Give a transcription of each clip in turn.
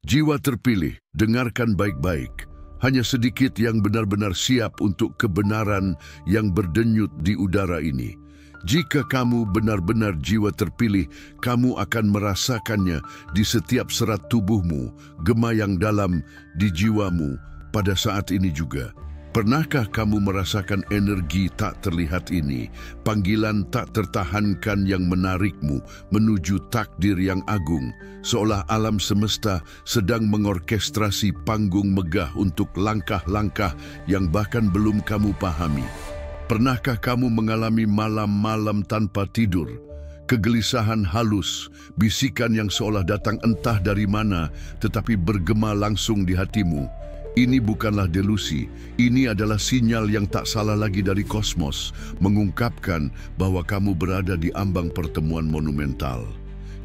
Jiwa terpilih, dengarkan baik-baik. Hanya sedikit yang benar-benar siap untuk kebenaran yang berdenyut di udara ini. Jika kamu benar-benar jiwa terpilih, kamu akan merasakannya di setiap serat tubuhmu, gema yang dalam di jiwamu pada saat ini juga. Pernahkah kamu merasakan energi tak terlihat ini, panggilan tak tertahankan yang menarikmu menuju takdir yang agung, seolah alam semesta sedang mengorkestrasi panggung megah untuk langkah-langkah yang bahkan belum kamu pahami? Pernahkah kamu mengalami malam-malam tanpa tidur, kegelisahan halus, bisikan yang seolah datang entah dari mana tetapi bergema langsung di hatimu? Ini bukanlah delusi, ini adalah sinyal yang tak salah lagi dari kosmos, mengungkapkan bahwa kamu berada di ambang pertemuan monumental,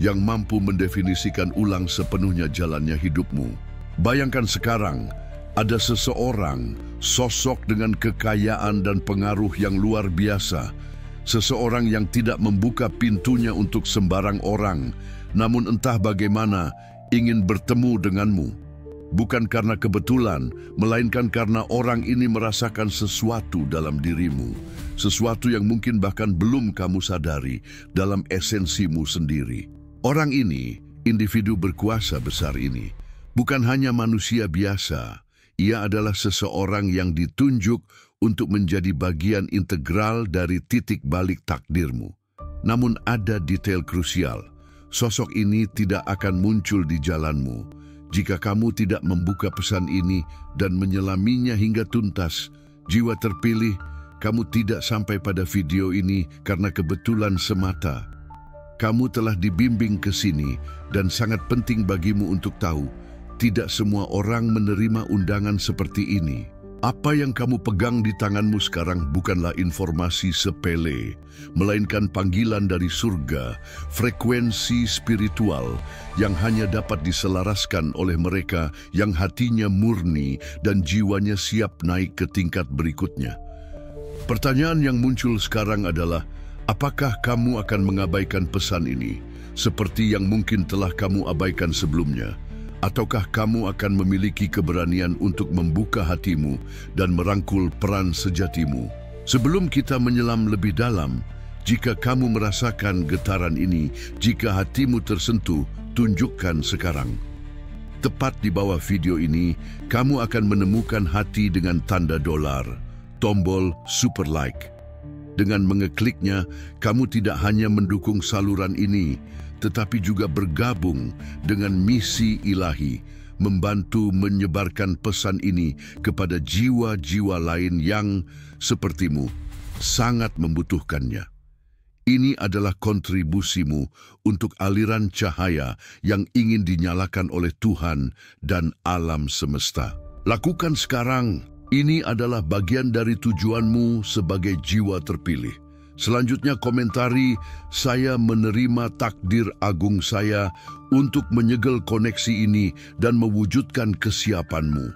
yang mampu mendefinisikan ulang sepenuhnya jalannya hidupmu. Bayangkan sekarang, ada seseorang, sosok dengan kekayaan dan pengaruh yang luar biasa, seseorang yang tidak membuka pintunya untuk sembarang orang, namun entah bagaimana ingin bertemu denganmu. Bukan karena kebetulan, melainkan karena orang ini merasakan sesuatu dalam dirimu. Sesuatu yang mungkin bahkan belum kamu sadari dalam esensimu sendiri. Orang ini, individu berkuasa besar ini, bukan hanya manusia biasa. Ia adalah seseorang yang ditunjuk untuk menjadi bagian integral dari titik balik takdirmu. Namun ada detail krusial. Sosok ini tidak akan muncul di jalanmu jika kamu tidak membuka pesan ini dan menyelaminya hingga tuntas. Jiwa terpilih, kamu tidak sampai pada video ini karena kebetulan semata. Kamu telah dibimbing ke sini dan sangat penting bagimu untuk tahu, tidak semua orang menerima undangan seperti ini. Apa yang kamu pegang di tanganmu sekarang bukanlah informasi sepele, melainkan panggilan dari surga, frekuensi spiritual yang hanya dapat diselaraskan oleh mereka yang hatinya murni dan jiwanya siap naik ke tingkat berikutnya. Pertanyaan yang muncul sekarang adalah, apakah kamu akan mengabaikan pesan ini, seperti yang mungkin telah kamu abaikan sebelumnya? Ataukah kamu akan memiliki keberanian untuk membuka hatimu dan merangkul peran sejatimu? Sebelum kita menyelam lebih dalam, jika kamu merasakan getaran ini, jika hatimu tersentuh, tunjukkan sekarang. Tepat di bawah video ini, kamu akan menemukan hati dengan tanda dolar, tombol super like. Dengan mengekliknya, kamu tidak hanya mendukung saluran ini, tetapi juga bergabung dengan misi ilahi, membantu menyebarkan pesan ini kepada jiwa-jiwa lain yang, sepertimu, sangat membutuhkannya. Ini adalah kontribusimu untuk aliran cahaya yang ingin dinyalakan oleh Tuhan dan alam semesta. Lakukan sekarang, ini adalah bagian dari tujuanmu sebagai jiwa terpilih. Selanjutnya komentari, saya menerima takdir agung saya untuk menyegel koneksi ini dan mewujudkan kesiapanmu.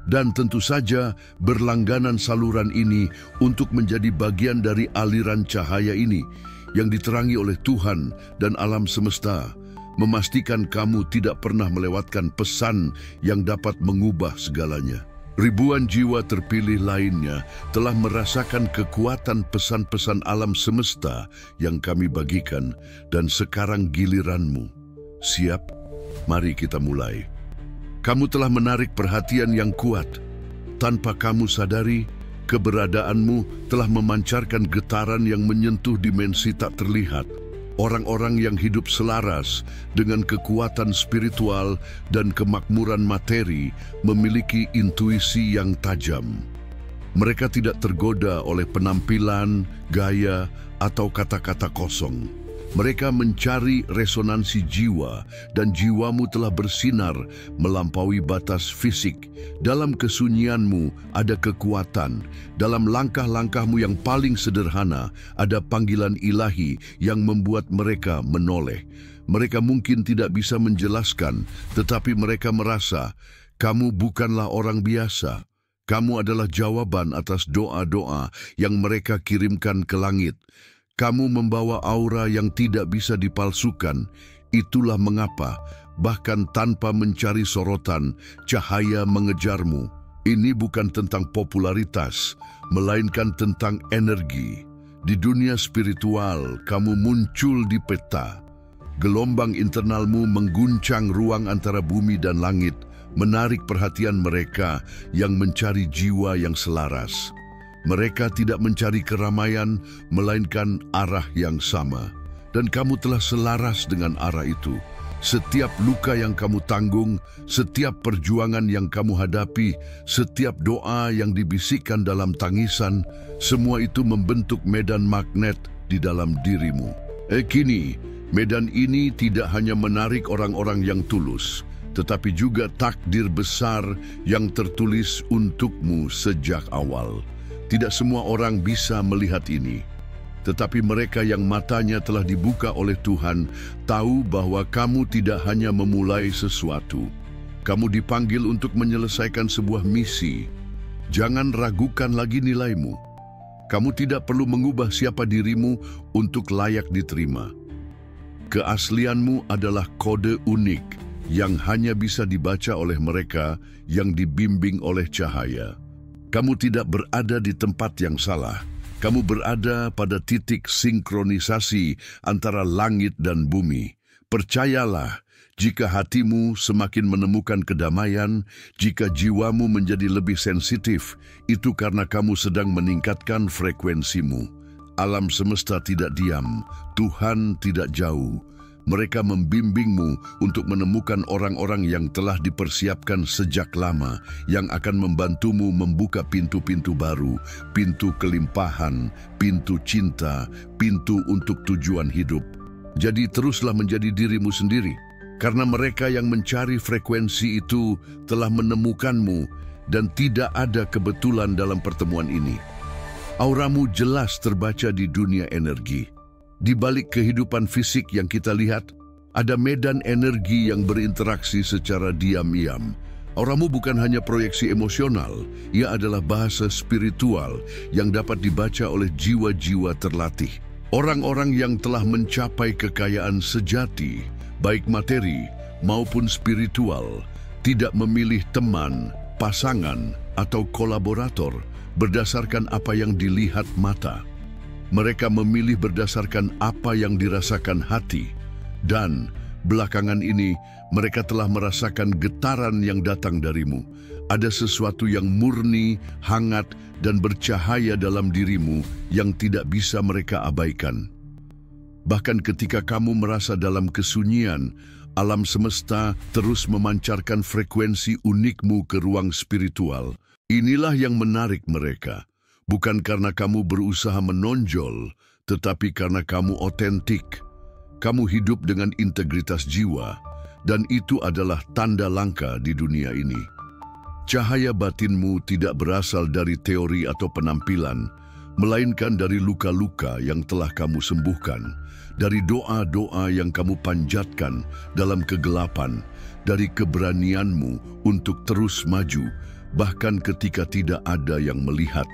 Dan tentu saja berlangganan saluran ini untuk menjadi bagian dari aliran cahaya ini yang diterangi oleh Tuhan dan alam semesta, memastikan kamu tidak pernah melewatkan pesan yang dapat mengubah segalanya. Ribuan jiwa terpilih lainnya telah merasakan kekuatan pesan-pesan alam semesta yang kami bagikan, dan sekarang giliranmu. Siap? Mari kita mulai. Kamu telah menarik perhatian yang kuat. Tanpa kamu sadari, keberadaanmu telah memancarkan getaran yang menyentuh dimensi tak terlihat. Orang-orang yang hidup selaras dengan kekuatan spiritual dan kemakmuran materi memiliki intuisi yang tajam. Mereka tidak tergoda oleh penampilan, gaya, atau kata-kata kosong. Mereka mencari resonansi jiwa, dan jiwamu telah bersinar melampaui batas fisik. Dalam kesunyianmu ada kekuatan. Dalam langkah-langkahmu yang paling sederhana ada panggilan ilahi yang membuat mereka menoleh. Mereka mungkin tidak bisa menjelaskan, tetapi mereka merasa, kamu bukanlah orang biasa. Kamu adalah jawaban atas doa-doa yang mereka kirimkan ke langit. Kamu membawa aura yang tidak bisa dipalsukan, Itulah mengapa, bahkan tanpa mencari sorotan, cahaya mengejarmu. Ini bukan tentang popularitas, melainkan tentang energi. Di dunia spiritual, kamu muncul di peta. Gelombang internalmu mengguncang ruang antara bumi dan langit, menarik perhatian mereka yang mencari jiwa yang selaras. Mereka tidak mencari keramaian, melainkan arah yang sama. Dan kamu telah selaras dengan arah itu. Setiap luka yang kamu tanggung, setiap perjuangan yang kamu hadapi, setiap doa yang dibisikkan dalam tangisan, semua itu membentuk medan magnet di dalam dirimu. Kini, medan ini tidak hanya menarik orang-orang yang tulus, tetapi juga takdir besar yang tertulis untukmu sejak awal. Tidak semua orang bisa melihat ini. Tetapi mereka yang matanya telah dibuka oleh Tuhan tahu bahwa kamu tidak hanya memulai sesuatu. Kamu dipanggil untuk menyelesaikan sebuah misi. Jangan ragukan lagi nilaimu. Kamu tidak perlu mengubah siapa dirimu untuk layak diterima. Keaslianmu adalah kode unik yang hanya bisa dibaca oleh mereka yang dibimbing oleh cahaya. Kamu tidak berada di tempat yang salah. Kamu berada pada titik sinkronisasi antara langit dan bumi. Percayalah, jika hatimu semakin menemukan kedamaian, jika jiwamu menjadi lebih sensitif, itu karena kamu sedang meningkatkan frekuensimu. Alam semesta tidak diam, Tuhan tidak jauh. Mereka membimbingmu untuk menemukan orang-orang yang telah dipersiapkan sejak lama, yang akan membantumu membuka pintu-pintu baru, pintu kelimpahan, pintu cinta, pintu untuk tujuan hidup. Jadi teruslah menjadi dirimu sendiri, karena mereka yang mencari frekuensi itu telah menemukanmu, dan tidak ada kebetulan dalam pertemuan ini. Auramu jelas terbaca di dunia energi. Di balik kehidupan fisik yang kita lihat, ada medan energi yang berinteraksi secara diam-diam. Auramu bukan hanya proyeksi emosional, ia adalah bahasa spiritual yang dapat dibaca oleh jiwa-jiwa terlatih. Orang-orang yang telah mencapai kekayaan sejati, baik materi maupun spiritual, tidak memilih teman, pasangan, atau kolaborator berdasarkan apa yang dilihat mata. Mereka memilih berdasarkan apa yang dirasakan hati, dan belakangan ini mereka telah merasakan getaran yang datang darimu. Ada sesuatu yang murni, hangat, dan bercahaya dalam dirimu yang tidak bisa mereka abaikan. Bahkan ketika kamu merasa dalam kesunyian, alam semesta terus memancarkan frekuensi unikmu ke ruang spiritual. Inilah yang menarik mereka. Bukan karena kamu berusaha menonjol, tetapi karena kamu otentik. Kamu hidup dengan integritas jiwa, dan itu adalah tanda langka di dunia ini. Cahaya batinmu tidak berasal dari teori atau penampilan, melainkan dari luka-luka yang telah kamu sembuhkan, dari doa-doa yang kamu panjatkan dalam kegelapan, dari keberanianmu untuk terus maju, bahkan ketika tidak ada yang melihat.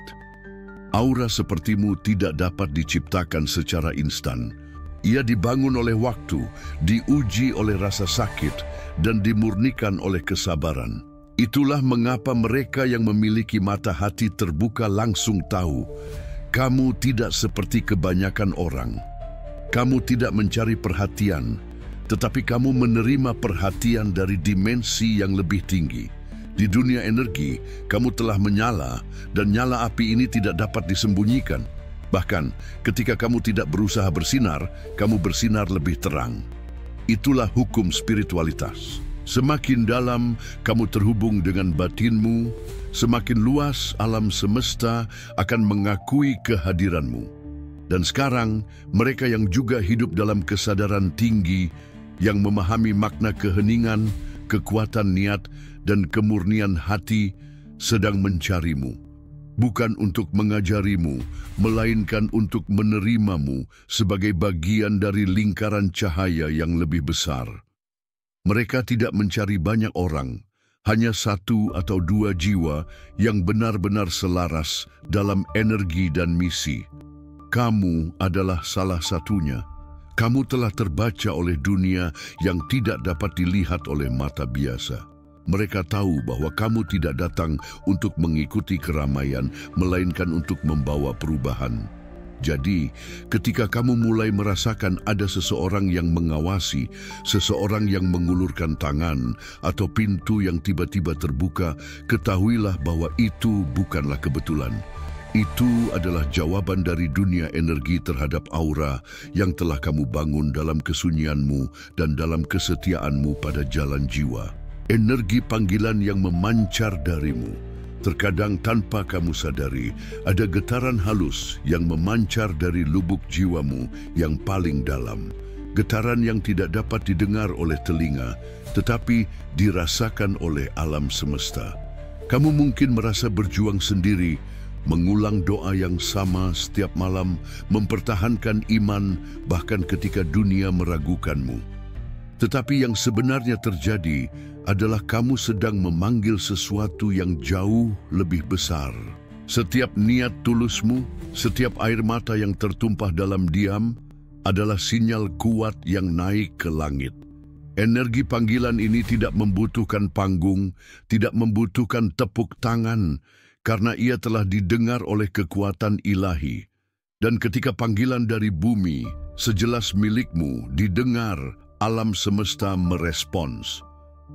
Aura sepertimu tidak dapat diciptakan secara instan. Ia dibangun oleh waktu, diuji oleh rasa sakit, dan dimurnikan oleh kesabaran. Itulah mengapa mereka yang memiliki mata hati terbuka langsung tahu, kamu tidak seperti kebanyakan orang. Kamu tidak mencari perhatian, tetapi kamu menerima perhatian dari dimensi yang lebih tinggi. Di dunia energi, kamu telah menyala, dan nyala api ini tidak dapat disembunyikan. Bahkan, ketika kamu tidak berusaha bersinar, kamu bersinar lebih terang. Itulah hukum spiritualitas. Semakin dalam kamu terhubung dengan batinmu, semakin luas alam semesta akan mengakui kehadiranmu. Dan sekarang, mereka yang juga hidup dalam kesadaran tinggi, yang memahami makna keheningan, kekuatan niat, dan kemurnian hati sedang mencarimu, bukan untuk mengajarimu, melainkan untuk menerimamu sebagai bagian dari lingkaran cahaya yang lebih besar. Mereka tidak mencari banyak orang, hanya satu atau dua jiwa yang benar-benar selaras dalam energi dan misi. Kamu adalah salah satunya. Kamu telah terbaca oleh dunia yang tidak dapat dilihat oleh mata biasa. Mereka tahu bahwa kamu tidak datang untuk mengikuti keramaian, melainkan untuk membawa perubahan. Jadi, ketika kamu mulai merasakan ada seseorang yang mengawasi, seseorang yang mengulurkan tangan, atau pintu yang tiba-tiba terbuka, ketahuilah bahwa itu bukanlah kebetulan. Itu adalah jawaban dari dunia energi terhadap aura yang telah kamu bangun dalam kesunyianmu dan dalam kesetiaanmu pada jalan jiwa. Energi panggilan yang memancar darimu. Terkadang tanpa kamu sadari, ada getaran halus yang memancar dari lubuk jiwamu yang paling dalam. Getaran yang tidak dapat didengar oleh telinga, tetapi dirasakan oleh alam semesta. Kamu mungkin merasa berjuang sendiri, mengulang doa yang sama setiap malam, mempertahankan iman bahkan ketika dunia meragukanmu. Tetapi yang sebenarnya terjadi adalah kamu sedang memanggil sesuatu yang jauh lebih besar. Setiap niat tulusmu, setiap air mata yang tertumpah dalam diam adalah sinyal kuat yang naik ke langit. Energi panggilan ini tidak membutuhkan panggung, tidak membutuhkan tepuk tangan, karena ia telah didengar oleh kekuatan ilahi. Dan ketika panggilan dari bumi, sejelas milikmu, didengar, alam semesta merespons.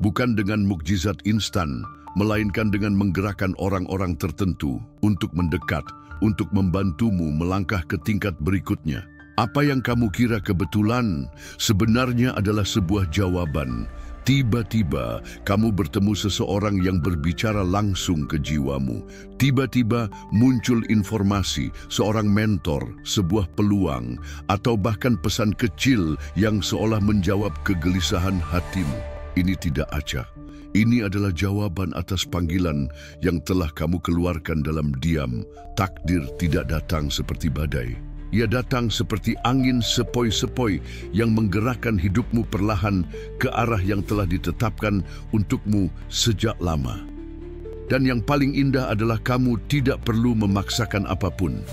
Bukan dengan mukjizat instan, melainkan dengan menggerakkan orang-orang tertentu untuk mendekat, untuk membantumu melangkah ke tingkat berikutnya. Apa yang kamu kira kebetulan sebenarnya adalah sebuah jawaban. Tiba-tiba kamu bertemu seseorang yang berbicara langsung ke jiwamu. Tiba-tiba muncul informasi, seorang mentor, sebuah peluang, atau bahkan pesan kecil yang seolah menjawab kegelisahan hatimu. Ini tidak acak. Ini adalah jawaban atas panggilan yang telah kamu keluarkan dalam diam. Takdir tidak datang seperti badai. Ia datang seperti angin sepoi-sepoi yang menggerakkan hidupmu perlahan ke arah yang telah ditetapkan untukmu sejak lama. Dan yang paling indah adalah kamu tidak perlu memaksakan apapun.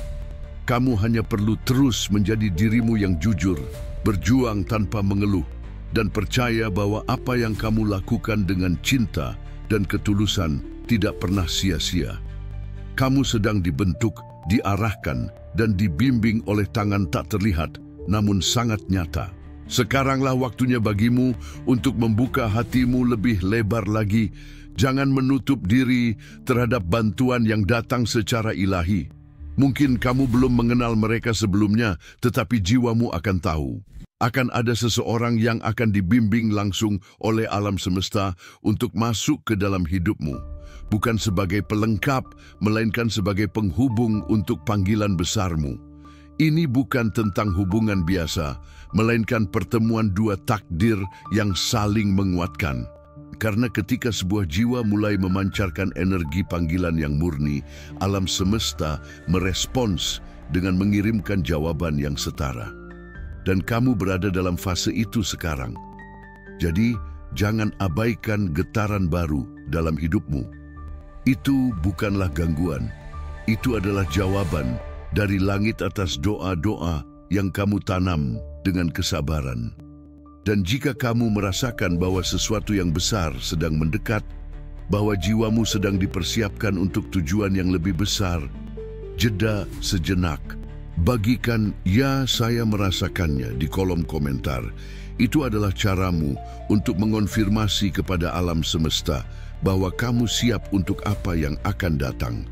Kamu hanya perlu terus menjadi dirimu yang jujur, berjuang tanpa mengeluh, dan percaya bahwa apa yang kamu lakukan dengan cinta dan ketulusan tidak pernah sia-sia. Kamu sedang dibentuk, diarahkan, dan dibimbing oleh tangan tak terlihat, namun sangat nyata. Sekaranglah waktunya bagimu untuk membuka hatimu lebih lebar lagi. Jangan menutup diri terhadap bantuan yang datang secara ilahi. Mungkin kamu belum mengenal mereka sebelumnya, tetapi jiwamu akan tahu. Akan ada seseorang yang akan dibimbing langsung oleh alam semesta untuk masuk ke dalam hidupmu. Bukan sebagai pelengkap, melainkan sebagai penghubung untuk panggilan besarmu. Ini bukan tentang hubungan biasa, melainkan pertemuan dua takdir yang saling menguatkan. Karena ketika sebuah jiwa mulai memancarkan energi panggilan yang murni, alam semesta merespons dengan mengirimkan jawaban yang setara. Dan kamu berada dalam fase itu sekarang. Jadi, jangan abaikan getaran baru dalam hidupmu. Itu bukanlah gangguan. Itu adalah jawaban dari langit atas doa-doa yang kamu tanam dengan kesabaran. Dan jika kamu merasakan bahwa sesuatu yang besar sedang mendekat, bahwa jiwamu sedang dipersiapkan untuk tujuan yang lebih besar, jeda sejenak. Bagikan "ya, saya merasakannya" di kolom komentar. Itu adalah caramu untuk mengonfirmasi kepada alam semesta bahwa kamu siap untuk apa yang akan datang.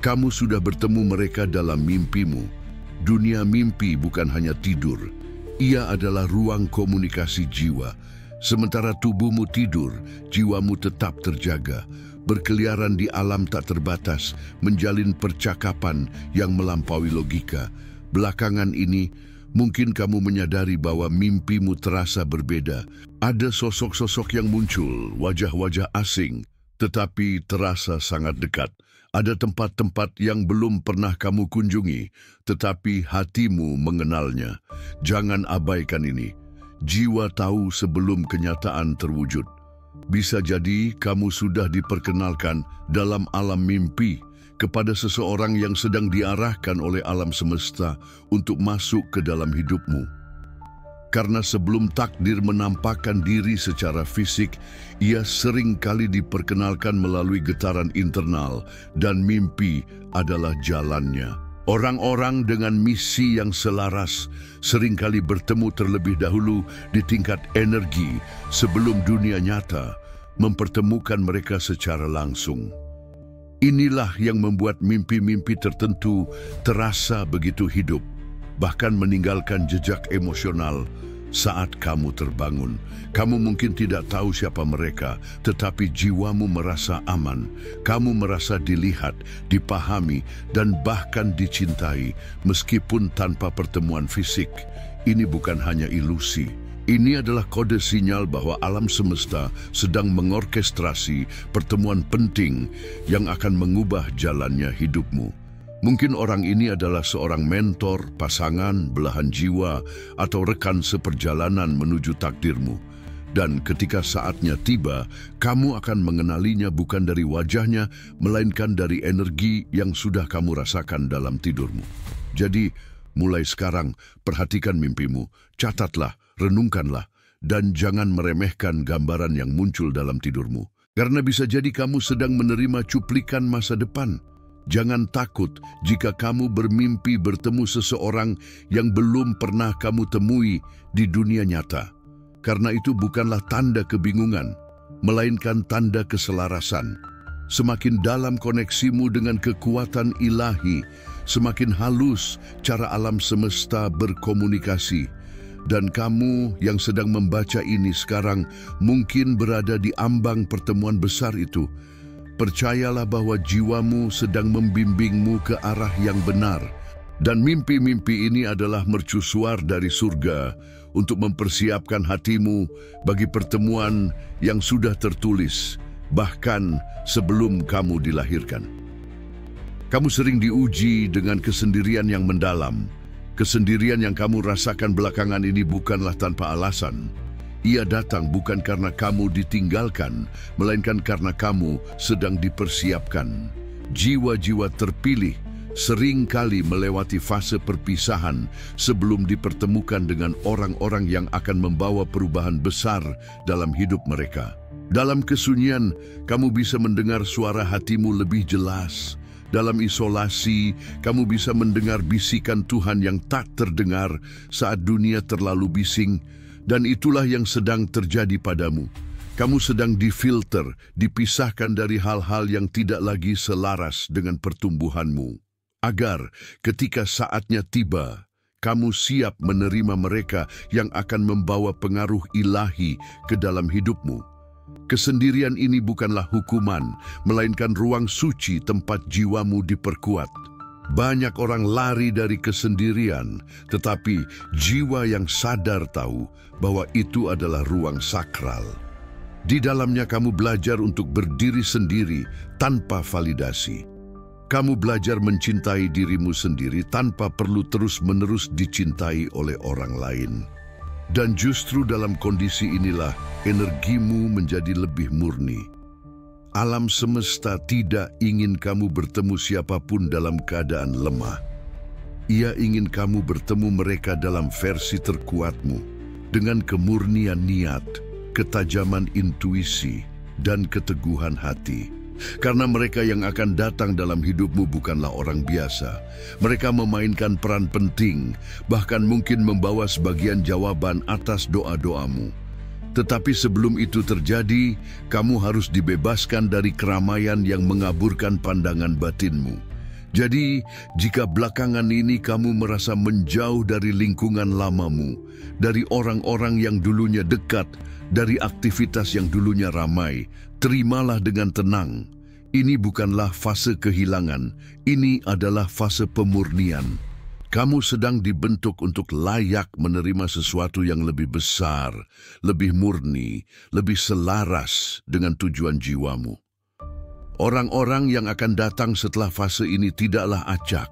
Kamu sudah bertemu mereka dalam mimpimu. Dunia mimpi bukan hanya tidur. Ia adalah ruang komunikasi jiwa. Sementara tubuhmu tidur, jiwamu tetap terjaga, berkeliaran di alam tak terbatas, menjalin percakapan yang melampaui logika. Belakangan ini, mungkin kamu menyadari bahwa mimpimu terasa berbeda. Ada sosok-sosok yang muncul, wajah-wajah asing, tetapi terasa sangat dekat. Ada tempat-tempat yang belum pernah kamu kunjungi, tetapi hatimu mengenalnya. Jangan abaikan ini. Jiwa tahu sebelum kenyataan terwujud. Bisa jadi kamu sudah diperkenalkan dalam alam mimpi kepada seseorang yang sedang diarahkan oleh alam semesta untuk masuk ke dalam hidupmu. Karena sebelum takdir menampakkan diri secara fisik, ia sering kali diperkenalkan melalui getaran internal dan mimpi adalah jalannya. Orang-orang dengan misi yang selaras seringkali bertemu terlebih dahulu di tingkat energi sebelum dunia nyata mempertemukan mereka secara langsung. Inilah yang membuat mimpi-mimpi tertentu terasa begitu hidup, bahkan meninggalkan jejak emosional saat kamu terbangun. Kamu mungkin tidak tahu siapa mereka, tetapi jiwamu merasa aman. Kamu merasa dilihat, dipahami, dan bahkan dicintai, meskipun tanpa pertemuan fisik. Ini bukan hanya ilusi. Ini adalah kode sinyal bahwa alam semesta sedang mengorkestrasi pertemuan penting yang akan mengubah jalannya hidupmu. Mungkin orang ini adalah seorang mentor, pasangan, belahan jiwa, atau rekan seperjalanan menuju takdirmu. Dan ketika saatnya tiba, kamu akan mengenalinya bukan dari wajahnya, melainkan dari energi yang sudah kamu rasakan dalam tidurmu. Jadi, mulai sekarang, perhatikan mimpimu, catatlah, renungkanlah, dan jangan meremehkan gambaran yang muncul dalam tidurmu. Karena bisa jadi kamu sedang menerima cuplikan masa depan. Jangan takut jika kamu bermimpi bertemu seseorang yang belum pernah kamu temui di dunia nyata. Karena itu bukanlah tanda kebingungan, melainkan tanda keselarasan. Semakin dalam koneksimu dengan kekuatan ilahi, semakin halus cara alam semesta berkomunikasi. Dan kamu yang sedang membaca ini sekarang mungkin berada di ambang pertemuan besar itu. Percayalah bahwa jiwamu sedang membimbingmu ke arah yang benar. Dan mimpi-mimpi ini adalah mercusuar dari surga untuk mempersiapkan hatimu bagi pertemuan yang sudah tertulis, bahkan sebelum kamu dilahirkan. Kamu sering diuji dengan kesendirian yang mendalam. Kesendirian yang kamu rasakan belakangan ini bukanlah tanpa alasan. Ia datang bukan karena kamu ditinggalkan, melainkan karena kamu sedang dipersiapkan. Jiwa-jiwa terpilih sering kali melewati fase perpisahan sebelum dipertemukan dengan orang-orang yang akan membawa perubahan besar dalam hidup mereka. Dalam kesunyian, kamu bisa mendengar suara hatimu lebih jelas. Dalam isolasi, kamu bisa mendengar bisikan Tuhan yang tak terdengar saat dunia terlalu bising. Dan itulah yang sedang terjadi padamu. Kamu sedang difilter, dipisahkan dari hal-hal yang tidak lagi selaras dengan pertumbuhanmu. Agar ketika saatnya tiba, kamu siap menerima mereka yang akan membawa pengaruh ilahi ke dalam hidupmu. Kesendirian ini bukanlah hukuman, melainkan ruang suci tempat jiwamu diperkuat. Banyak orang lari dari kesendirian, tetapi jiwa yang sadar tahu bahwa itu adalah ruang sakral. Di dalamnya kamu belajar untuk berdiri sendiri tanpa validasi. Kamu belajar mencintai dirimu sendiri tanpa perlu terus-menerus dicintai oleh orang lain. Dan justru dalam kondisi inilah energimu menjadi lebih murni. Alam semesta tidak ingin kamu bertemu siapapun dalam keadaan lemah. Ia ingin kamu bertemu mereka dalam versi terkuatmu, dengan kemurnian niat, ketajaman intuisi, dan keteguhan hati. Karena mereka yang akan datang dalam hidupmu bukanlah orang biasa. Mereka memainkan peran penting, bahkan mungkin membawa sebagian jawaban atas doa-doamu. Tetapi sebelum itu terjadi, kamu harus dibebaskan dari keramaian yang mengaburkan pandangan batinmu. Jadi, jika belakangan ini kamu merasa menjauh dari lingkungan lamamu, dari orang-orang yang dulunya dekat, dari aktivitas yang dulunya ramai, terimalah dengan tenang. Ini bukanlah fase kehilangan, ini adalah fase pemurnian. Kamu sedang dibentuk untuk layak menerima sesuatu yang lebih besar, lebih murni, lebih selaras dengan tujuan jiwamu. Orang-orang yang akan datang setelah fase ini tidaklah acak.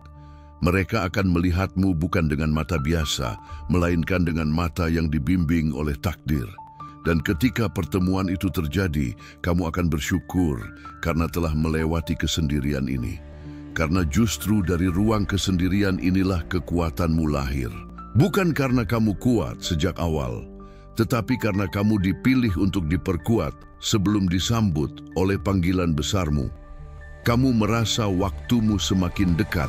Mereka akan melihatmu bukan dengan mata biasa, melainkan dengan mata yang dibimbing oleh takdir. Dan ketika pertemuan itu terjadi, kamu akan bersyukur karena telah melewati kesendirian ini. Karena justru dari ruang kesendirian inilah kekuatanmu lahir. Bukan karena kamu kuat sejak awal, tetapi karena kamu dipilih untuk diperkuat sebelum disambut oleh panggilan besarmu. Kamu merasa waktumu semakin dekat.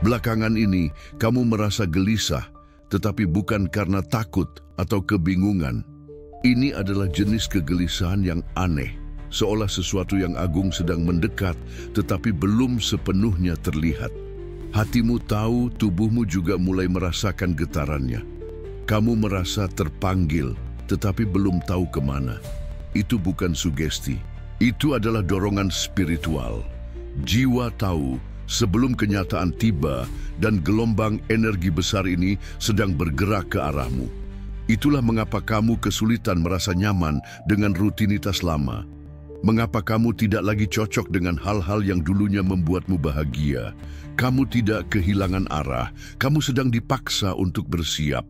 Belakangan ini, kamu merasa gelisah, tetapi bukan karena takut atau kebingungan. Ini adalah jenis kegelisahan yang aneh, seolah sesuatu yang agung sedang mendekat, tetapi belum sepenuhnya terlihat. Hatimu tahu, tubuhmu juga mulai merasakan getarannya. Kamu merasa terpanggil, tetapi belum tahu kemana. Itu bukan sugesti. Itu adalah dorongan spiritual. Jiwa tahu sebelum kenyataan tiba dan gelombang energi besar ini sedang bergerak ke arahmu. Itulah mengapa kamu kesulitan merasa nyaman dengan rutinitas lama. Mengapa kamu tidak lagi cocok dengan hal-hal yang dulunya membuatmu bahagia? Kamu tidak kehilangan arah, kamu sedang dipaksa untuk bersiap.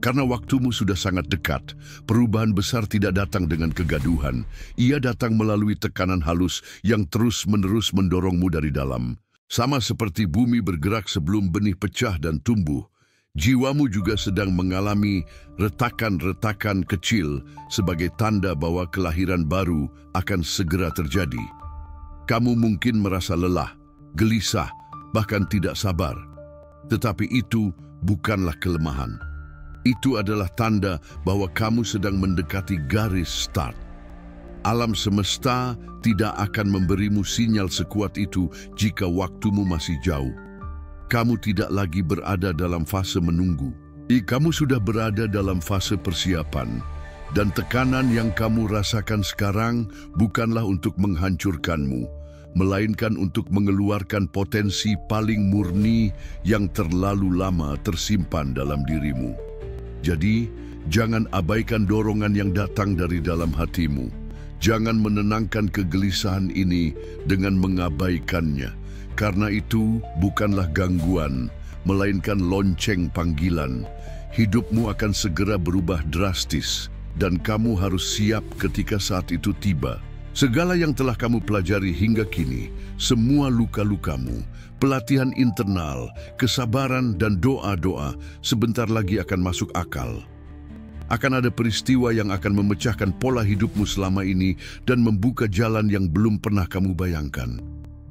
Karena waktumu sudah sangat dekat, perubahan besar tidak datang dengan kegaduhan. Ia datang melalui tekanan halus yang terus-menerus mendorongmu dari dalam. Sama seperti bumi bergerak sebelum benih pecah dan tumbuh, jiwamu juga sedang mengalami retakan-retakan kecil sebagai tanda bahwa kelahiran baru akan segera terjadi. Kamu mungkin merasa lelah, gelisah, bahkan tidak sabar. Tetapi itu bukanlah kelemahan. Itu adalah tanda bahwa kamu sedang mendekati garis start. Alam semesta tidak akan memberimu sinyal sekuat itu jika waktumu masih jauh. Kamu tidak lagi berada dalam fase menunggu. Kamu sudah berada dalam fase persiapan. Dan tekanan yang kamu rasakan sekarang bukanlah untuk menghancurkanmu, melainkan untuk mengeluarkan potensi paling murni yang terlalu lama tersimpan dalam dirimu. Jadi, jangan abaikan dorongan yang datang dari dalam hatimu. Jangan menenangkan kegelisahan ini dengan mengabaikannya. Karena itu bukanlah gangguan, melainkan lonceng panggilan. Hidupmu akan segera berubah drastis, dan kamu harus siap ketika saat itu tiba. Segala yang telah kamu pelajari hingga kini, semua luka-lukamu, pelatihan internal, kesabaran dan doa-doa sebentar lagi akan masuk akal. Akan ada peristiwa yang akan memecahkan pola hidupmu selama ini dan membuka jalan yang belum pernah kamu bayangkan.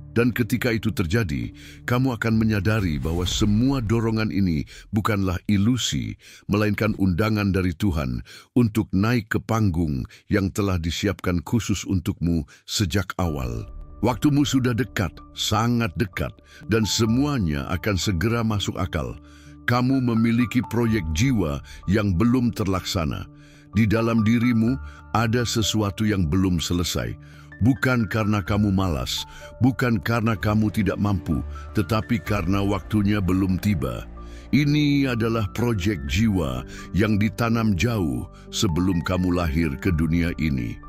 Dan ketika itu terjadi, kamu akan menyadari bahwa semua dorongan ini bukanlah ilusi, melainkan undangan dari Tuhan untuk naik ke panggung yang telah disiapkan khusus untukmu sejak awal. Waktumu sudah dekat, sangat dekat, dan semuanya akan segera masuk akal. Kamu memiliki proyek jiwa yang belum terlaksana. Di dalam dirimu ada sesuatu yang belum selesai. Bukan karena kamu malas, bukan karena kamu tidak mampu, tetapi karena waktunya belum tiba. Ini adalah proyek jiwa yang ditanam jauh sebelum kamu lahir ke dunia ini.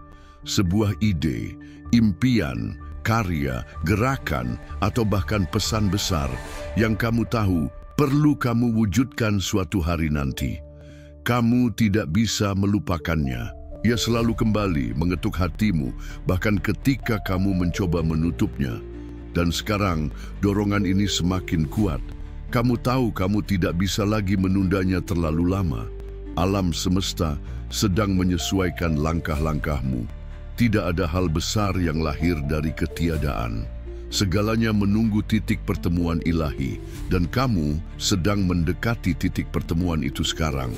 Sebuah ide, impian, karya, gerakan, atau bahkan pesan besar yang kamu tahu perlu kamu wujudkan suatu hari nanti. Kamu tidak bisa melupakannya. Ia selalu kembali mengetuk hatimu, bahkan ketika kamu mencoba menutupnya. Dan sekarang, dorongan ini semakin kuat. Kamu tahu kamu tidak bisa lagi menundanya terlalu lama. Alam semesta sedang menyesuaikan langkah-langkahmu. Tidak ada hal besar yang lahir dari ketiadaan. Segalanya menunggu titik pertemuan ilahi, dan kamu sedang mendekati titik pertemuan itu sekarang.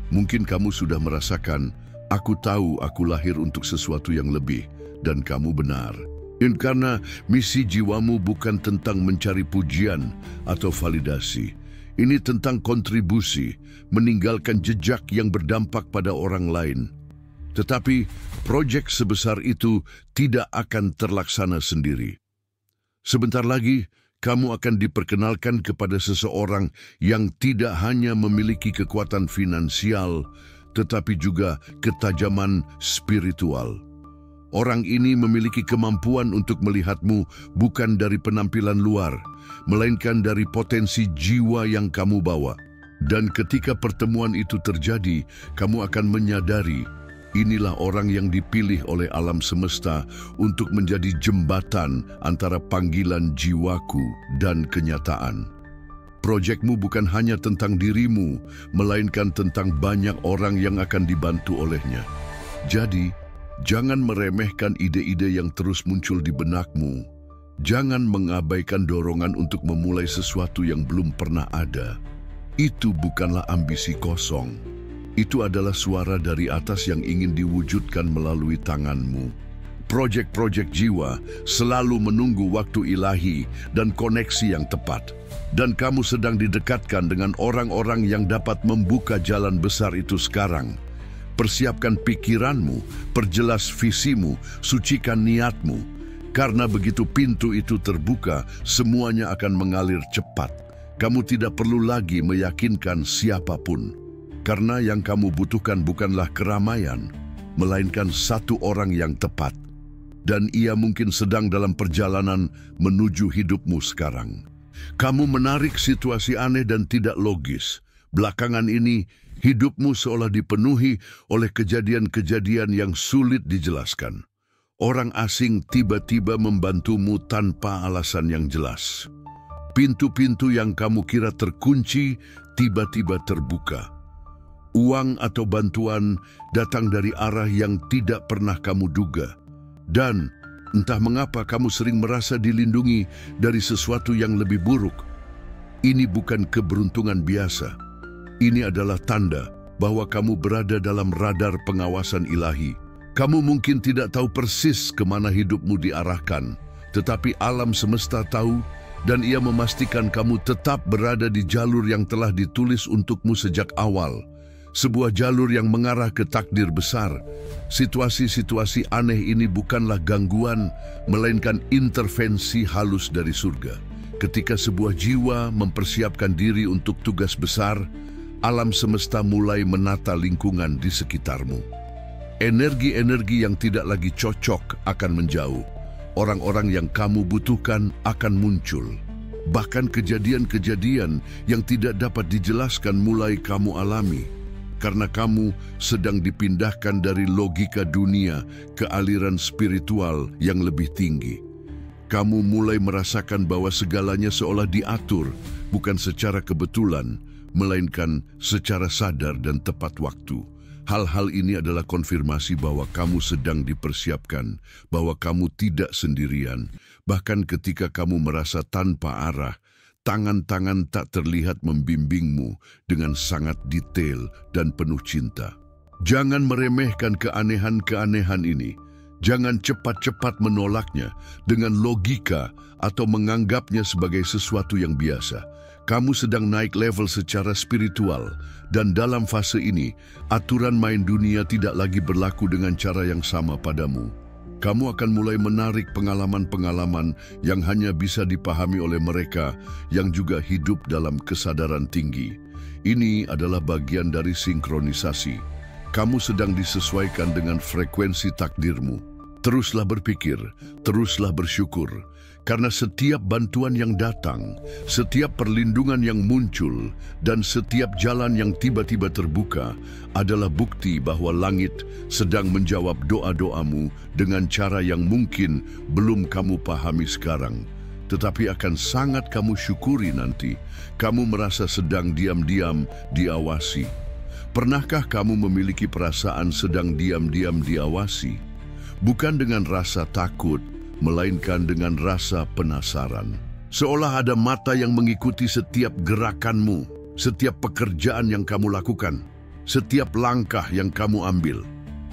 Mungkin kamu sudah merasakan, aku tahu aku lahir untuk sesuatu yang lebih, dan kamu benar. Karena misi jiwamu bukan tentang mencari pujian atau validasi. Ini tentang kontribusi, meninggalkan jejak yang berdampak pada orang lain. Tetapi proyek sebesar itu tidak akan terlaksana sendiri. Sebentar lagi, kamu akan diperkenalkan kepada seseorang yang tidak hanya memiliki kekuatan finansial, tetapi juga ketajaman spiritual. Orang ini memiliki kemampuan untuk melihatmu bukan dari penampilan luar, melainkan dari potensi jiwa yang kamu bawa. Dan ketika pertemuan itu terjadi, kamu akan menyadari, inilah orang yang dipilih oleh alam semesta untuk menjadi jembatan antara panggilan jiwaku dan kenyataan. Projekmu bukan hanya tentang dirimu, melainkan tentang banyak orang yang akan dibantu olehnya. Jadi, jangan meremehkan ide-ide yang terus muncul di benakmu. Jangan mengabaikan dorongan untuk memulai sesuatu yang belum pernah ada. Itu bukanlah ambisi kosong. Itu adalah suara dari atas yang ingin diwujudkan melalui tanganmu. Proyek-proyek jiwa selalu menunggu waktu ilahi dan koneksi yang tepat. Dan kamu sedang didekatkan dengan orang-orang yang dapat membuka jalan besar itu sekarang. Persiapkan pikiranmu, perjelas visimu, sucikan niatmu. Karena begitu pintu itu terbuka, semuanya akan mengalir cepat. Kamu tidak perlu lagi meyakinkan siapapun. Karena yang kamu butuhkan bukanlah keramaian, melainkan satu orang yang tepat. Dan ia mungkin sedang dalam perjalanan menuju hidupmu sekarang. Kamu menarik situasi aneh dan tidak logis. Belakangan ini, hidupmu seolah dipenuhi oleh kejadian-kejadian yang sulit dijelaskan. Orang asing tiba-tiba membantumu tanpa alasan yang jelas. Pintu-pintu yang kamu kira terkunci tiba-tiba terbuka. Uang atau bantuan datang dari arah yang tidak pernah kamu duga. Dan entah mengapa kamu sering merasa dilindungi dari sesuatu yang lebih buruk. Ini bukan keberuntungan biasa. Ini adalah tanda bahwa kamu berada dalam radar pengawasan ilahi. Kamu mungkin tidak tahu persis kemana hidupmu diarahkan, tetapi alam semesta tahu dan ia memastikan kamu tetap berada di jalur yang telah ditulis untukmu sejak awal. Sebuah jalur yang mengarah ke takdir besar. Situasi-situasi aneh ini bukanlah gangguan, melainkan intervensi halus dari surga. Ketika sebuah jiwa mempersiapkan diri untuk tugas besar, alam semesta mulai menata lingkungan di sekitarmu. Energi-energi yang tidak lagi cocok akan menjauh. Orang-orang yang kamu butuhkan akan muncul. Bahkan kejadian-kejadian yang tidak dapat dijelaskan mulai kamu alami. Karena kamu sedang dipindahkan dari logika dunia ke aliran spiritual yang lebih tinggi. Kamu mulai merasakan bahwa segalanya seolah diatur, bukan secara kebetulan, melainkan secara sadar dan tepat waktu. Hal-hal ini adalah konfirmasi bahwa kamu sedang dipersiapkan, bahwa kamu tidak sendirian. Bahkan ketika kamu merasa tanpa arah, tangan-tangan tak terlihat membimbingmu dengan sangat detail dan penuh cinta. Jangan meremehkan keanehan-keanehan ini. Jangan cepat-cepat menolaknya dengan logika atau menganggapnya sebagai sesuatu yang biasa. Kamu sedang naik level secara spiritual, dan dalam fase ini, aturan main dunia tidak lagi berlaku dengan cara yang sama padamu. Kamu akan mulai menarik pengalaman-pengalaman yang hanya bisa dipahami oleh mereka yang juga hidup dalam kesadaran tinggi. Ini adalah bagian dari sinkronisasi. Kamu sedang disesuaikan dengan frekuensi takdirmu. Teruslah berpikir, teruslah bersyukur, karena setiap bantuan yang datang, setiap perlindungan yang muncul, dan setiap jalan yang tiba-tiba terbuka adalah bukti bahwa langit sedang menjawab doa-doamu dengan cara yang mungkin belum kamu pahami sekarang, tetapi akan sangat kamu syukuri nanti. Kamu merasa sedang diam-diam diawasi. Pernahkah kamu memiliki perasaan sedang diam-diam diawasi? Bukan dengan rasa takut, melainkan dengan rasa penasaran. Seolah ada mata yang mengikuti setiap gerakanmu, setiap pekerjaan yang kamu lakukan, setiap langkah yang kamu ambil.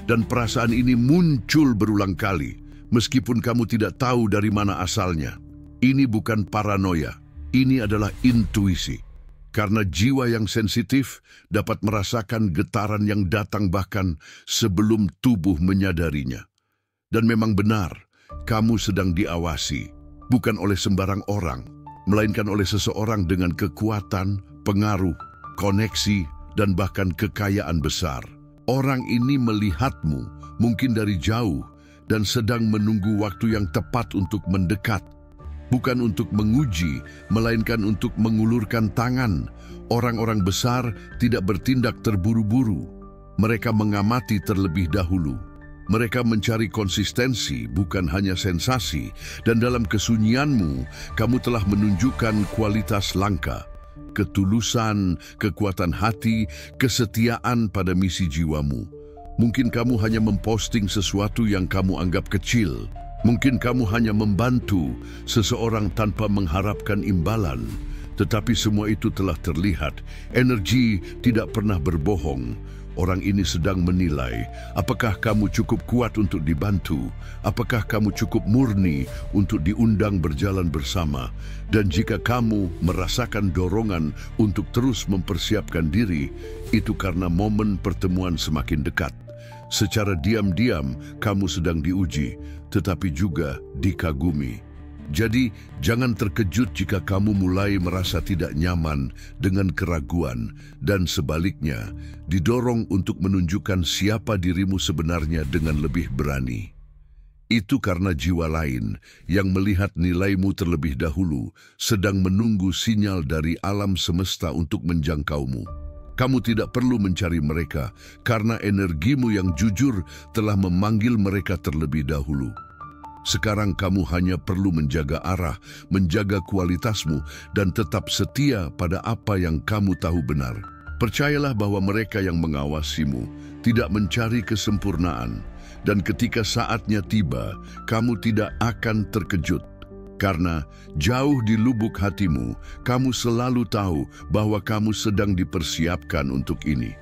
Dan perasaan ini muncul berulang kali, meskipun kamu tidak tahu dari mana asalnya. Ini bukan paranoia, ini adalah intuisi. Karena jiwa yang sensitif dapat merasakan getaran yang datang bahkan sebelum tubuh menyadarinya. Dan memang benar, kamu sedang diawasi, bukan oleh sembarang orang, melainkan oleh seseorang dengan kekuatan, pengaruh, koneksi, dan bahkan kekayaan besar. Orang ini melihatmu, mungkin dari jauh, dan sedang menunggu waktu yang tepat untuk mendekat. Bukan untuk menguji, melainkan untuk mengulurkan tangan. Orang-orang besar tidak bertindak terburu-buru. Mereka mengamati terlebih dahulu. Mereka mencari konsistensi, bukan hanya sensasi. Dan dalam kesunyianmu, kamu telah menunjukkan kualitas langka. ketulusan, kekuatan hati, kesetiaan pada misi jiwamu. Mungkin kamu hanya memposting sesuatu yang kamu anggap kecil. Mungkin kamu hanya membantu seseorang tanpa mengharapkan imbalan. Tetapi semua itu telah terlihat. Energi tidak pernah berbohong. Orang ini sedang menilai, apakah kamu cukup kuat untuk dibantu? Apakah kamu cukup murni untuk diundang berjalan bersama? Dan jika kamu merasakan dorongan untuk terus mempersiapkan diri, itu karena momen pertemuan semakin dekat. Secara diam-diam, kamu sedang diuji, tetapi juga dikagumi. Jadi, jangan terkejut jika kamu mulai merasa tidak nyaman dengan keraguan dan sebaliknya, didorong untuk menunjukkan siapa dirimu sebenarnya dengan lebih berani. Itu karena jiwa lain yang melihat nilaimu terlebih dahulu sedang menunggu sinyal dari alam semesta untuk menjangkaumu. Kamu tidak perlu mencari mereka karena energimu yang jujur telah memanggil mereka terlebih dahulu. Sekarang kamu hanya perlu menjaga arah, menjaga kualitasmu, dan tetap setia pada apa yang kamu tahu benar. Percayalah bahwa mereka yang mengawasimu tidak mencari kesempurnaan, dan ketika saatnya tiba, kamu tidak akan terkejut. Karena jauh di lubuk hatimu, kamu selalu tahu bahwa kamu sedang dipersiapkan untuk ini.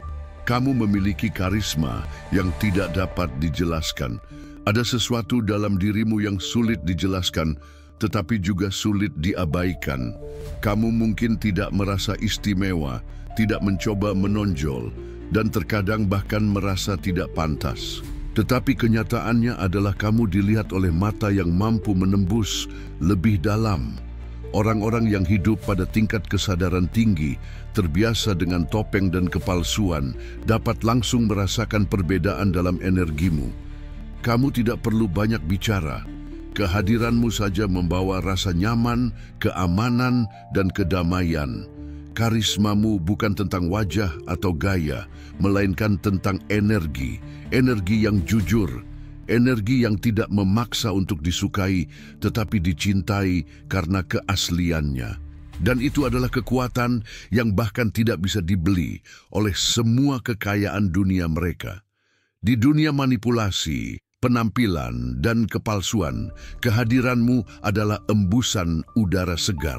Kamu memiliki karisma yang tidak dapat dijelaskan. Ada sesuatu dalam dirimu yang sulit dijelaskan, tetapi juga sulit diabaikan. Kamu mungkin tidak merasa istimewa, tidak mencoba menonjol, dan terkadang bahkan merasa tidak pantas. Tetapi kenyataannya adalah kamu dilihat oleh mata yang mampu menembus lebih dalam. Orang-orang yang hidup pada tingkat kesadaran tinggi, terbiasa dengan topeng dan kepalsuan, dapat langsung merasakan perbedaan dalam energimu. Kamu tidak perlu banyak bicara. Kehadiranmu saja membawa rasa nyaman, keamanan, dan kedamaian. Karismamu bukan tentang wajah atau gaya, melainkan tentang energi. Energi yang jujur, energi yang tidak memaksa untuk disukai, tetapi dicintai karena keasliannya. Dan itu adalah kekuatan yang bahkan tidak bisa dibeli oleh semua kekayaan dunia mereka. Di dunia manipulasi, penampilan, dan kepalsuan, kehadiranmu adalah embusan udara segar.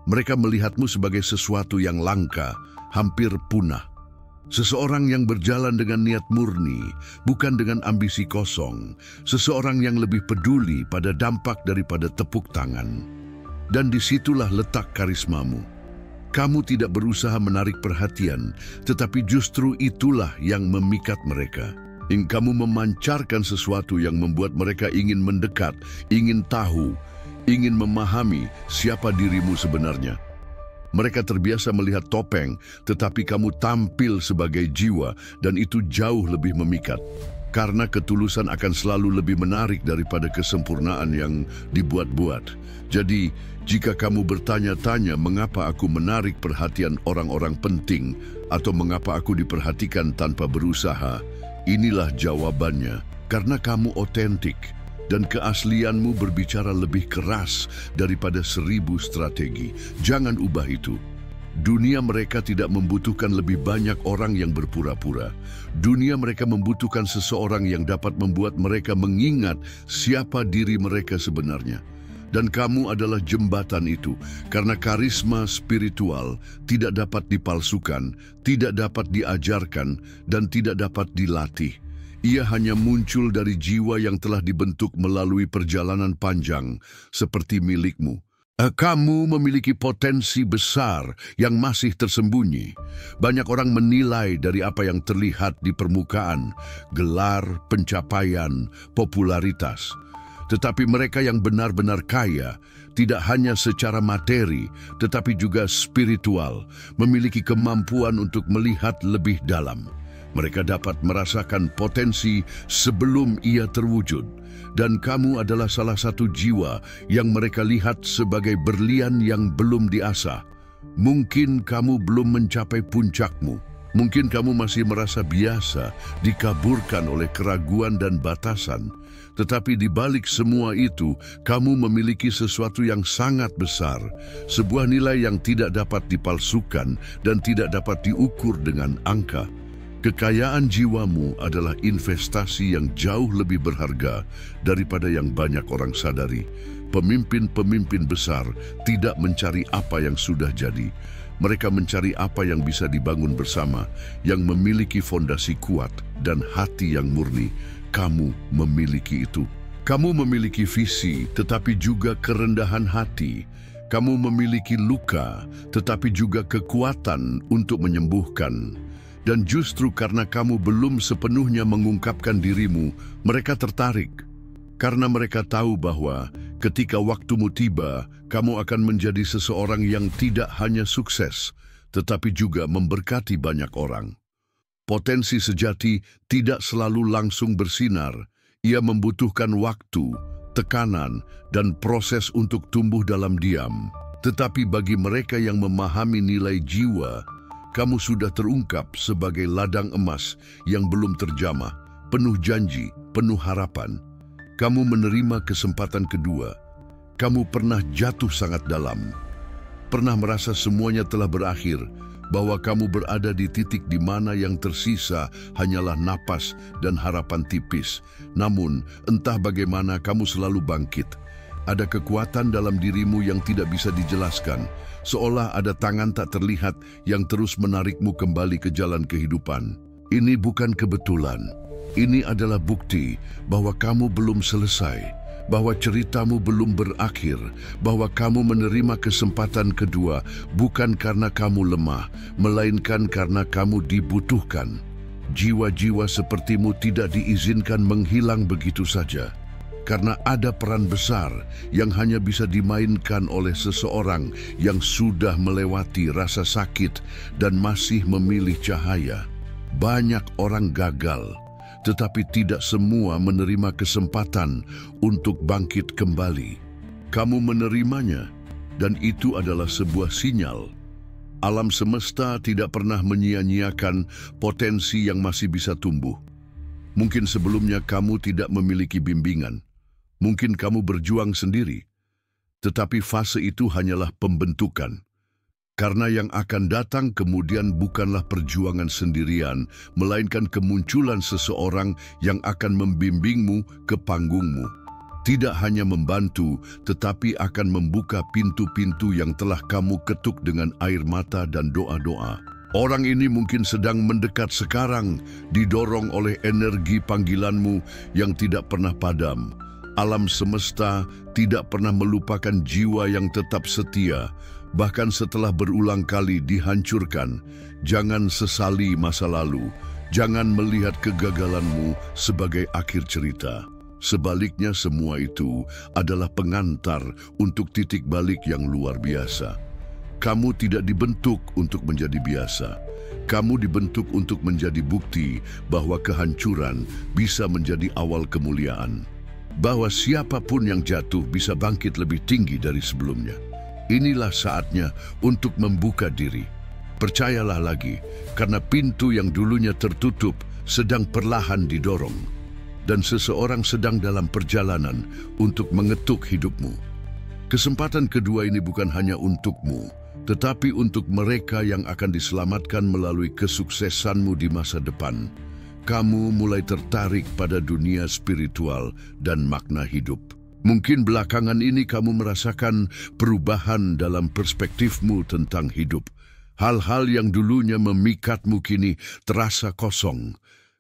Mereka melihatmu sebagai sesuatu yang langka, hampir punah. Seseorang yang berjalan dengan niat murni, bukan dengan ambisi kosong. Seseorang yang lebih peduli pada dampak daripada tepuk tangan. Dan disitulah letak karismamu. Kamu tidak berusaha menarik perhatian, tetapi justru itulah yang memikat mereka. Kamu memancarkan sesuatu yang membuat mereka ingin mendekat, ingin tahu, ingin memahami siapa dirimu sebenarnya. Mereka terbiasa melihat topeng, tetapi kamu tampil sebagai jiwa, dan itu jauh lebih memikat. Karena ketulusan akan selalu lebih menarik daripada kesempurnaan yang dibuat-buat. Jadi, jika kamu bertanya-tanya mengapa aku menarik perhatian orang-orang penting, atau mengapa aku diperhatikan tanpa berusaha, inilah jawabannya. Karena kamu otentik, dan keaslianmu berbicara lebih keras daripada 1000 strategi. Jangan ubah itu. Dunia mereka tidak membutuhkan lebih banyak orang yang berpura-pura. Dunia mereka membutuhkan seseorang yang dapat membuat mereka mengingat siapa diri mereka sebenarnya. Dan kamu adalah jembatan itu, karena karisma spiritual tidak dapat dipalsukan, tidak dapat diajarkan, dan tidak dapat dilatih. Ia hanya muncul dari jiwa yang telah dibentuk melalui perjalanan panjang, seperti milikmu. Kamu memiliki potensi besar yang masih tersembunyi. Banyak orang menilai dari apa yang terlihat di permukaan, gelar, pencapaian, popularitas. Tetapi mereka yang benar-benar kaya, tidak hanya secara materi, tetapi juga spiritual, memiliki kemampuan untuk melihat lebih dalam. Mereka dapat merasakan potensi sebelum ia terwujud, dan kamu adalah salah satu jiwa yang mereka lihat sebagai berlian yang belum diasah. Mungkin kamu belum mencapai puncakmu. Mungkin kamu masih merasa biasa, dikaburkan oleh keraguan dan batasan. Tetapi di balik semua itu, kamu memiliki sesuatu yang sangat besar, sebuah nilai yang tidak dapat dipalsukan dan tidak dapat diukur dengan angka. Kekayaan jiwamu adalah investasi yang jauh lebih berharga daripada yang banyak orang sadari. Pemimpin-pemimpin besar tidak mencari apa yang sudah jadi. Mereka mencari apa yang bisa dibangun bersama, yang memiliki fondasi kuat dan hati yang murni. Kamu memiliki itu. Kamu memiliki visi, tetapi juga kerendahan hati. Kamu memiliki luka, tetapi juga kekuatan untuk menyembuhkan. Dan justru karena kamu belum sepenuhnya mengungkapkan dirimu, mereka tertarik. Karena mereka tahu bahwa ketika waktumu tiba, kamu akan menjadi seseorang yang tidak hanya sukses, tetapi juga memberkati banyak orang. Potensi sejati tidak selalu langsung bersinar. Ia membutuhkan waktu, tekanan, dan proses untuk tumbuh dalam diam. Tetapi bagi mereka yang memahami nilai jiwa, kamu sudah terungkap sebagai ladang emas yang belum terjamah, penuh janji, penuh harapan. Kamu menerima kesempatan kedua. Kamu pernah jatuh sangat dalam. Pernah merasa semuanya telah berakhir, bahwa kamu berada di titik di mana yang tersisa hanyalah napas dan harapan tipis. Namun, entah bagaimana kamu selalu bangkit. Ada kekuatan dalam dirimu yang tidak bisa dijelaskan, seolah ada tangan tak terlihat yang terus menarikmu kembali ke jalan kehidupan. Ini bukan kebetulan. Ini adalah bukti bahwa kamu belum selesai, bahwa ceritamu belum berakhir, bahwa kamu menerima kesempatan kedua bukan karena kamu lemah, melainkan karena kamu dibutuhkan. Jiwa-jiwa sepertimu tidak diizinkan menghilang begitu saja, karena ada peran besar yang hanya bisa dimainkan oleh seseorang yang sudah melewati rasa sakit dan masih memilih cahaya. Banyak orang gagal, tetapi tidak semua menerima kesempatan untuk bangkit kembali. Kamu menerimanya, dan itu adalah sebuah sinyal. Alam semesta tidak pernah menyia-nyiakan potensi yang masih bisa tumbuh. Mungkin sebelumnya kamu tidak memiliki bimbingan. Mungkin kamu berjuang sendiri. Tetapi fase itu hanyalah pembentukan. Karena yang akan datang kemudian bukanlah perjuangan sendirian, melainkan kemunculan seseorang yang akan membimbingmu ke panggungmu. Tidak hanya membantu, tetapi akan membuka pintu-pintu yang telah kamu ketuk dengan air mata dan doa-doa. Orang ini mungkin sedang mendekat sekarang, didorong oleh energi panggilanmu yang tidak pernah padam. Alam semesta tidak pernah melupakan jiwa yang tetap setia, bahkan setelah berulang kali dihancurkan. Jangan sesali masa lalu. Jangan melihat kegagalanmu sebagai akhir cerita. Sebaliknya, semua itu adalah pengantar untuk titik balik yang luar biasa. Kamu tidak dibentuk untuk menjadi biasa. Kamu dibentuk untuk menjadi bukti bahwa kehancuran bisa menjadi awal kemuliaan. Bahwa siapapun yang jatuh bisa bangkit lebih tinggi dari sebelumnya. Inilah saatnya untuk membuka diri. Percayalah lagi, karena pintu yang dulunya tertutup sedang perlahan didorong. Dan seseorang sedang dalam perjalanan untuk mengetuk hidupmu. Kesempatan kedua ini bukan hanya untukmu, tetapi untuk mereka yang akan diselamatkan melalui kesuksesanmu di masa depan. Kamu mulai tertarik pada dunia spiritual dan makna hidup. Mungkin belakangan ini kamu merasakan perubahan dalam perspektifmu tentang hidup. Hal-hal yang dulunya memikatmu kini terasa kosong.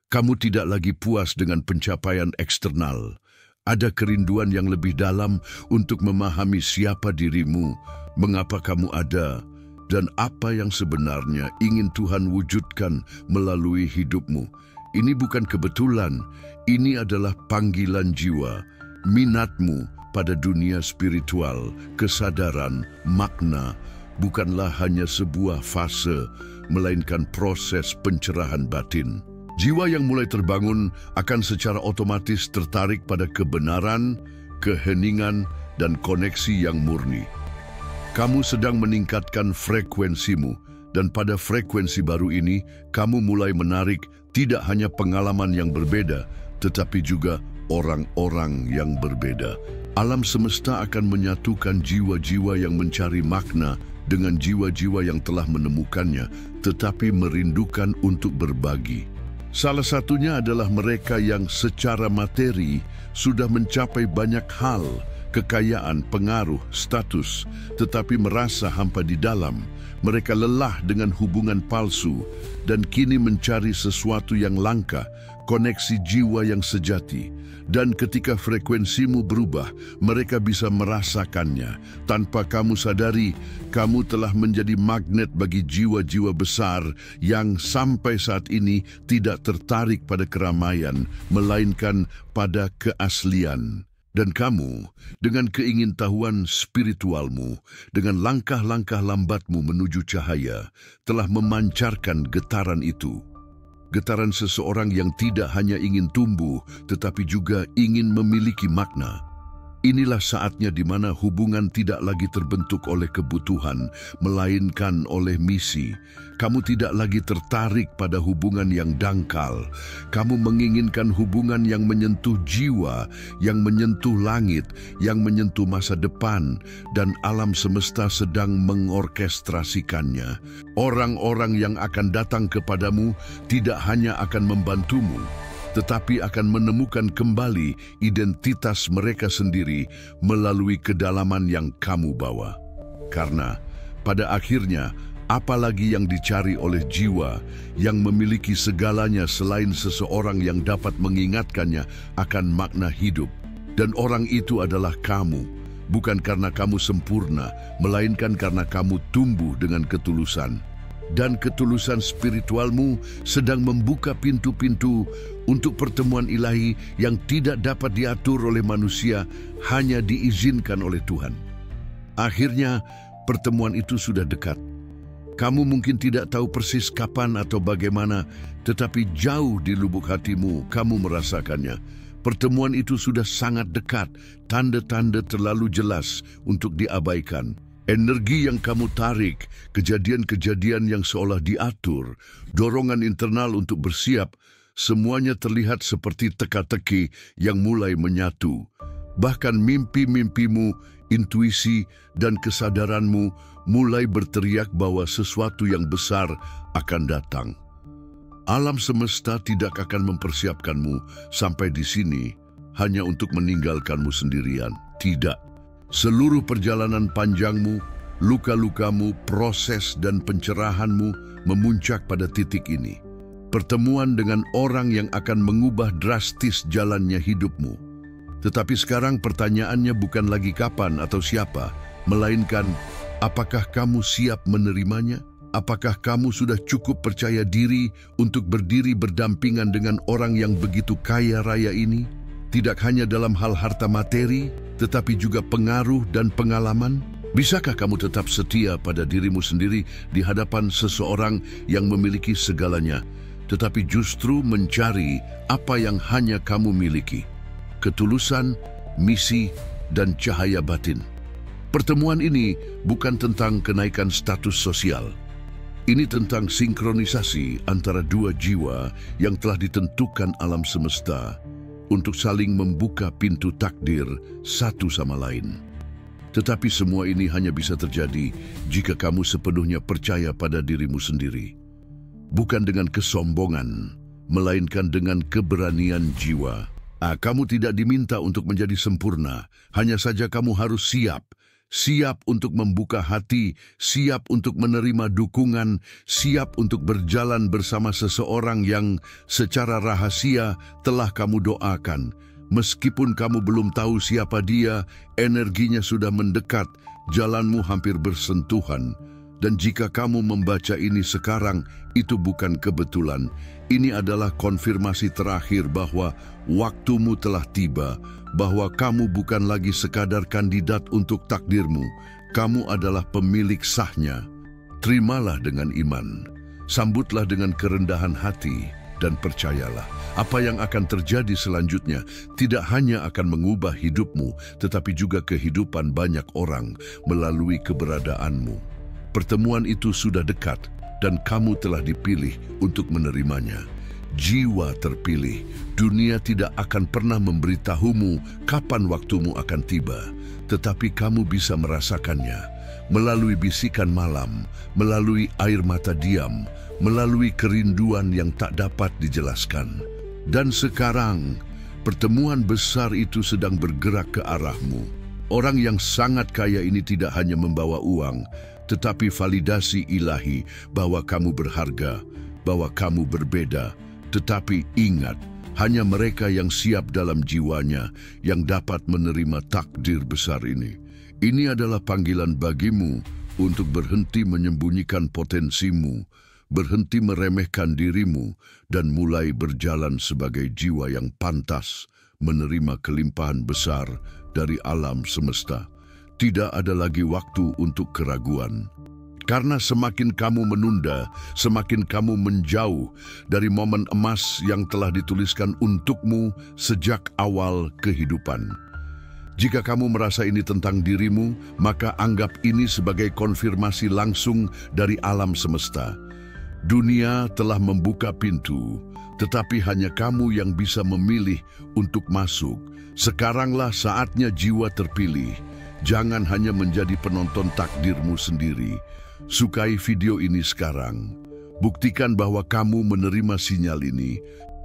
Kamu tidak lagi puas dengan pencapaian eksternal. Ada kerinduan yang lebih dalam untuk memahami siapa dirimu, mengapa kamu ada, dan apa yang sebenarnya ingin Tuhan wujudkan melalui hidupmu. Ini bukan kebetulan, ini adalah panggilan jiwa. Minatmu pada dunia spiritual, kesadaran, makna, bukanlah hanya sebuah fase, melainkan proses pencerahan batin. Jiwa yang mulai terbangun akan secara otomatis tertarik pada kebenaran, keheningan, dan koneksi yang murni. Kamu sedang meningkatkan frekuensimu, dan pada frekuensi baru ini, kamu mulai menarik tidak hanya pengalaman yang berbeda, tetapi juga orang-orang yang berbeda. Alam semesta akan menyatukan jiwa-jiwa yang mencari makna dengan jiwa-jiwa yang telah menemukannya, tetapi merindukan untuk berbagi. Salah satunya adalah mereka yang secara materi sudah mencapai banyak hal, kekayaan, pengaruh, status, tetapi merasa hampa di dalam. Mereka lelah dengan hubungan palsu dan kini mencari sesuatu yang langka, koneksi jiwa yang sejati. Dan ketika frekuensimu berubah, mereka bisa merasakannya. Tanpa kamu sadari, kamu telah menjadi magnet bagi jiwa-jiwa besar yang sampai saat ini tidak tertarik pada keramaian, melainkan pada keaslian. Dan kamu, dengan keingintahuan spiritualmu, dengan langkah-langkah lambatmu menuju cahaya, telah memancarkan getaran itu. Getaran seseorang yang tidak hanya ingin tumbuh, tetapi juga ingin memiliki makna. Inilah saatnya di mana hubungan tidak lagi terbentuk oleh kebutuhan, melainkan oleh misi. Kamu tidak lagi tertarik pada hubungan yang dangkal. Kamu menginginkan hubungan yang menyentuh jiwa, yang menyentuh langit, yang menyentuh masa depan, dan alam semesta sedang mengorkestrasikannya. Orang-orang yang akan datang kepadamu tidak hanya akan membantumu, tetapi akan menemukan kembali identitas mereka sendiri melalui kedalaman yang kamu bawa. Karena pada akhirnya, apalagi yang dicari oleh jiwa yang memiliki segalanya selain seseorang yang dapat mengingatkannya akan makna hidup. Dan orang itu adalah kamu, bukan karena kamu sempurna, melainkan karena kamu tumbuh dengan ketulusan. Dan ketulusan spiritualmu sedang membuka pintu-pintu untuk pertemuan ilahi yang tidak dapat diatur oleh manusia, hanya diizinkan oleh Tuhan. Akhirnya, pertemuan itu sudah dekat. Kamu mungkin tidak tahu persis kapan atau bagaimana, tetapi jauh di lubuk hatimu kamu merasakannya. Pertemuan itu sudah sangat dekat, tanda-tanda terlalu jelas untuk diabaikan. Energi yang kamu tarik, kejadian-kejadian yang seolah diatur, dorongan internal untuk bersiap, semuanya terlihat seperti teka-teki yang mulai menyatu. Bahkan mimpi-mimpimu, intuisi, dan kesadaranmu mulai berteriak bahwa sesuatu yang besar akan datang. Alam semesta tidak akan mempersiapkanmu sampai di sini hanya untuk meninggalkanmu sendirian. Tidak. Seluruh perjalanan panjangmu, luka-lukamu, proses dan pencerahanmu memuncak pada titik ini. Pertemuan dengan orang yang akan mengubah drastis jalannya hidupmu. Tetapi sekarang pertanyaannya bukan lagi kapan atau siapa, melainkan apakah kamu siap menerimanya? Apakah kamu sudah cukup percaya diri untuk berdiri berdampingan dengan orang yang begitu kaya raya ini? Tidak hanya dalam hal harta materi, tetapi juga pengaruh dan pengalaman. Bisakah kamu tetap setia pada dirimu sendiri di hadapan seseorang yang memiliki segalanya, tetapi justru mencari apa yang hanya kamu miliki? Ketulusan, misi, dan cahaya batin. Pertemuan ini bukan tentang kenaikan status sosial. Ini tentang sinkronisasi antara dua jiwa yang telah ditentukan alam semesta untuk saling membuka pintu takdir satu sama lain. Tetapi semua ini hanya bisa terjadi jika kamu sepenuhnya percaya pada dirimu sendiri. Bukan dengan kesombongan, melainkan dengan keberanian jiwa. Kamu tidak diminta untuk menjadi sempurna, hanya saja kamu harus siap. Siap untuk membuka hati, siap untuk menerima dukungan, siap untuk berjalan bersama seseorang yang secara rahasia telah kamu doakan. Meskipun kamu belum tahu siapa dia, energinya sudah mendekat, jalanmu hampir bersentuhan. Dan jika kamu membaca ini sekarang, itu bukan kebetulan. Ini adalah konfirmasi terakhir bahwa waktumu telah tiba, bahwa kamu bukan lagi sekadar kandidat untuk takdirmu. Kamu adalah pemilik sahnya. Terimalah dengan iman, sambutlah dengan kerendahan hati, dan percayalah, apa yang akan terjadi selanjutnya tidak hanya akan mengubah hidupmu, tetapi juga kehidupan banyak orang melalui keberadaanmu. Pertemuan itu sudah dekat, dan kamu telah dipilih untuk menerimanya. jiwa terpilih. Dunia tidak akan pernah memberitahumu kapan waktumu akan tiba, tetapi kamu bisa merasakannya melalui bisikan malam, melalui air mata diam, melalui kerinduan yang tak dapat dijelaskan. Dan sekarang, pertemuan besar itu sedang bergerak ke arahmu. Orang yang sangat kaya ini tidak hanya membawa uang, tetapi validasi ilahi bahwa kamu berharga, bahwa kamu berbeda. Tetapi ingat, hanya mereka yang siap dalam jiwanya yang dapat menerima takdir besar ini. Ini adalah panggilan bagimu untuk berhenti menyembunyikan potensimu, berhenti meremehkan dirimu, dan mulai berjalan sebagai jiwa yang pantas menerima kelimpahan besar dari alam semesta. Tidak ada lagi waktu untuk keraguan. Karena semakin kamu menunda, semakin kamu menjauh dari momen emas yang telah dituliskan untukmu sejak awal kehidupan. Jika kamu merasa ini tentang dirimu, maka anggap ini sebagai konfirmasi langsung dari alam semesta. Dunia telah membuka pintu, tetapi hanya kamu yang bisa memilih untuk masuk. Sekaranglah saatnya jiwa terpilih. Jangan hanya menjadi penonton takdirmu sendiri. Sukai video ini sekarang. Buktikan bahwa kamu menerima sinyal ini.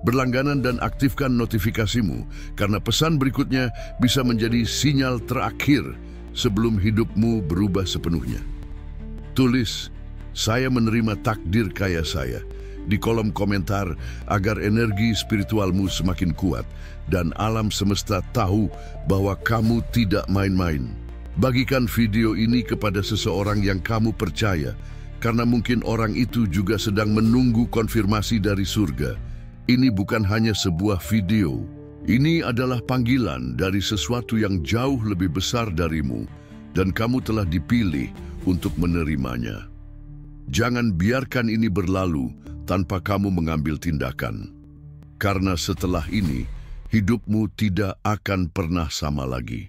Berlangganan dan aktifkan notifikasimu, karena pesan berikutnya bisa menjadi sinyal terakhir sebelum hidupmu berubah sepenuhnya. Tulis, "Saya menerima takdir kaya saya," di kolom komentar agar energi spiritualmu semakin kuat dan alam semesta tahu bahwa kamu tidak main-main. Bagikan video ini kepada seseorang yang kamu percaya, karena mungkin orang itu juga sedang menunggu konfirmasi dari surga. Ini bukan hanya sebuah video. Ini adalah panggilan dari sesuatu yang jauh lebih besar darimu, dan kamu telah dipilih untuk menerimanya. Jangan biarkan ini berlalu tanpa kamu mengambil tindakan. Karena setelah ini, hidupmu tidak akan pernah sama lagi.